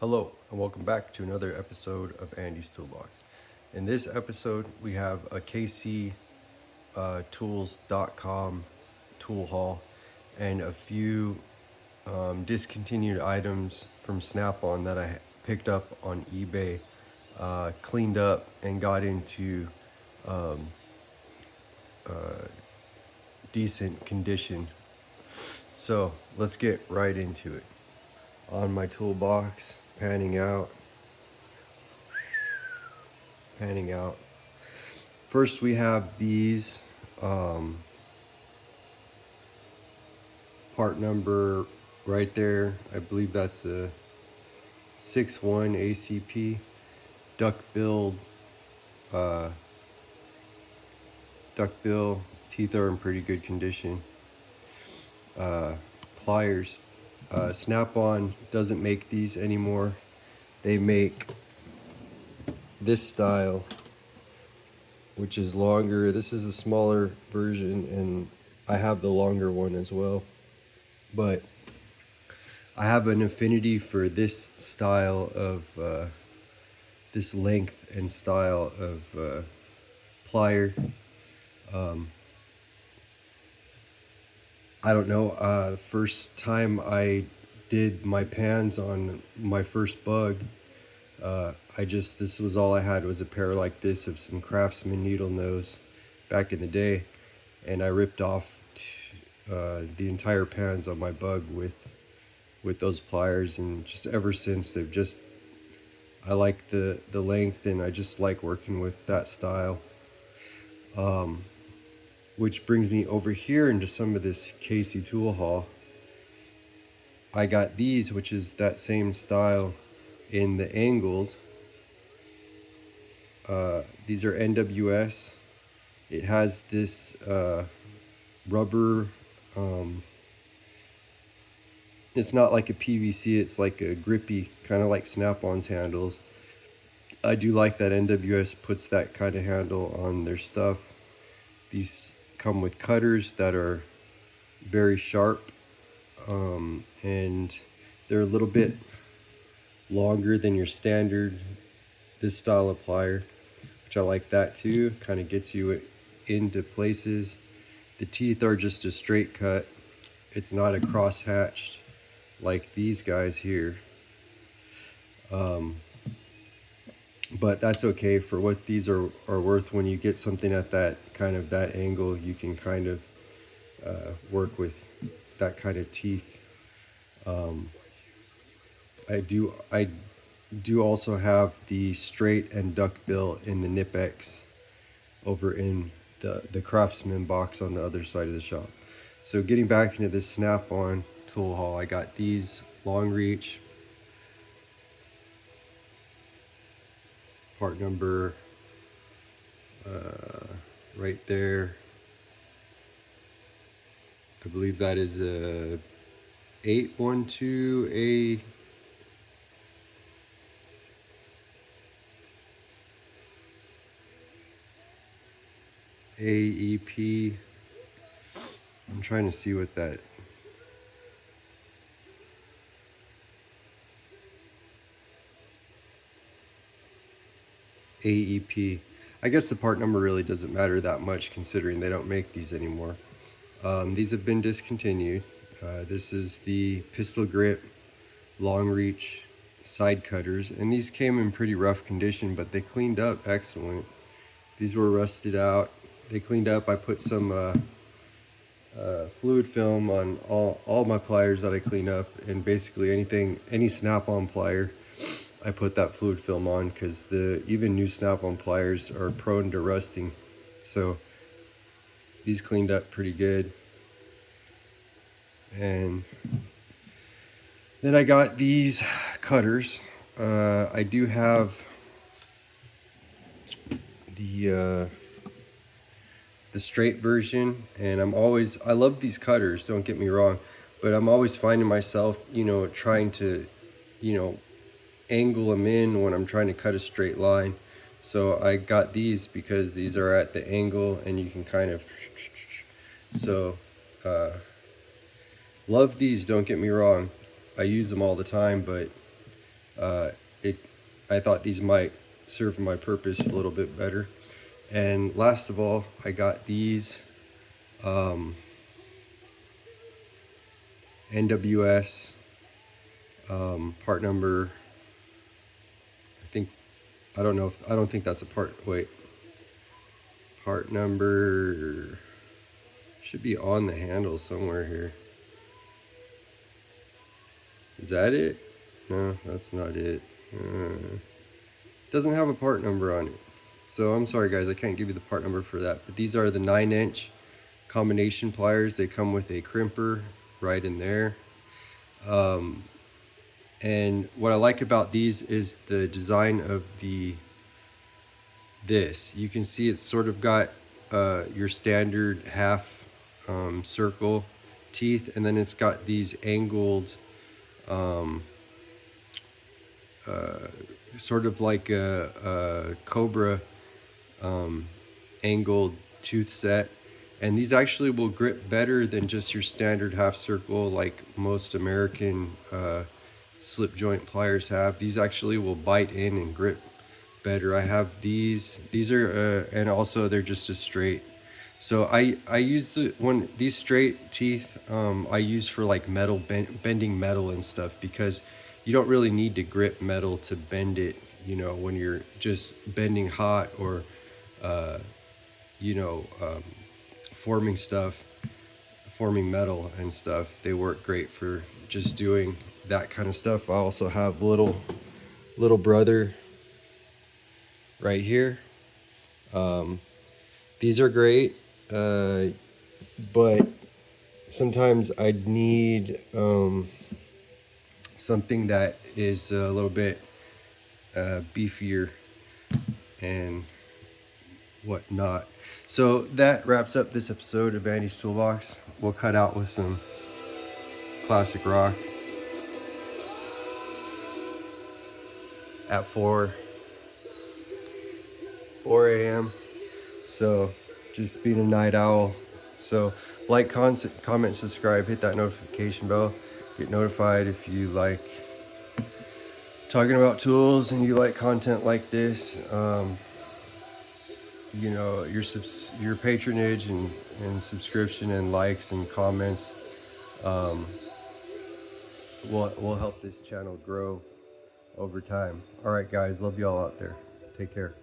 Hello, and welcome back to another episode of Andy's Toolbox. In this episode, we have a KCTools.com tool haul and a few discontinued items from Snap On that I picked up on eBay, cleaned up, and got into decent condition. So let's get right into it. On my toolbox, panning out. First, we have these part number right there. I believe that's a 6.1 ACP duckbill. Teeth are in pretty good condition. Pliers. Snap-on doesn't make these anymore. They make this style, which is longer. This is a smaller version, and I have the longer one as well. But I have an affinity for this style of, this length and style of plier. I don't know, the first time I did my pans on my first bug, this was all I had, was a pair like this of some Craftsman needle nose back in the day, and I ripped off the entire pans on my bug with those pliers, and just ever since I like the length, and I just like working with that style. Which brings me over here into some of this KC tool haul. I got these, which is that same style in the angled. These are NWS. It has this rubber, it's not like a PVC, it's like a grippy, kind of like Snap-on's handles. I do like that NWS puts that kind of handle on their stuff. These come with cutters that are very sharp, and they're a little bit longer than your standard this style of plier, which I like that too. Kind of gets you into places. The teeth are just a straight cut. It's not a cross hatched like these guys here, but that's okay for what these are worth. When you get something at that angle, you can kind of work with that kind of teeth. I do also have the straight and duckbill in the Nip-X over in the Craftsman box on the other side of the shop. So getting back into this Snap-on tool haul, I got these long reach, part number right there. I believe that is a 812 AEP. I'm trying to see what that AEP. I guess the part number really doesn't matter that much, considering they don't make these anymore. These have been discontinued. This is the pistol grip long reach side cutters, and these came in pretty rough condition, but they cleaned up excellent. These were rusted out. They cleaned up. I put some fluid film on all my pliers that I clean up, and basically any Snap-on plier, I put that fluid film on, because even new Snap-on pliers are prone to rusting. So these cleaned up pretty good. And then I got these cutters. I do have the straight version, and I love these cutters, don't get me wrong, but I'm always finding myself, trying to, angle them in when I'm trying to cut a straight line. So I got these because these are at the angle, and you can kind of, love these, don't get me wrong. I use them all the time, but uh, it I thought these might serve my purpose a little bit better. And last of all, I got these NWS part number. I think I don't know if I don't think that's a part. Wait, part number should be on the handle somewhere here. Is that it? No, that's not it. Doesn't have a part number on it. So I'm sorry guys, I can't give you the part number for that. But these are the 9-inch combination pliers. They come with a crimper right in there. And what I like about these is the design of this. You can see it's sort of got your standard half circle teeth, and then it's got these angled sort of like a cobra angled tooth set. And these actually will grip better than just your standard half circle like most American slip joint pliers have. These actually will bite in and grip better. I have these are and also they're just a straight. So I use these straight teeth I use for like metal bending metal and stuff, because you don't really need to grip metal to bend it, you know, when you're just bending hot or you know, forming metal and stuff. They work great for just doing that kind of stuff. I also have little brother right here. These are great, but sometimes I need something that is a little bit beefier and whatnot. So that wraps up this episode of Andy's Toolbox. We'll cut out with some classic rock at 4 a.m. So just being a night owl. So like, comment, subscribe, hit that notification bell. Get notified if you like talking about tools and you like content like this. You know, your patronage and subscription and likes and comments will help this channel grow over time. All right guys, love you all out there. Take care.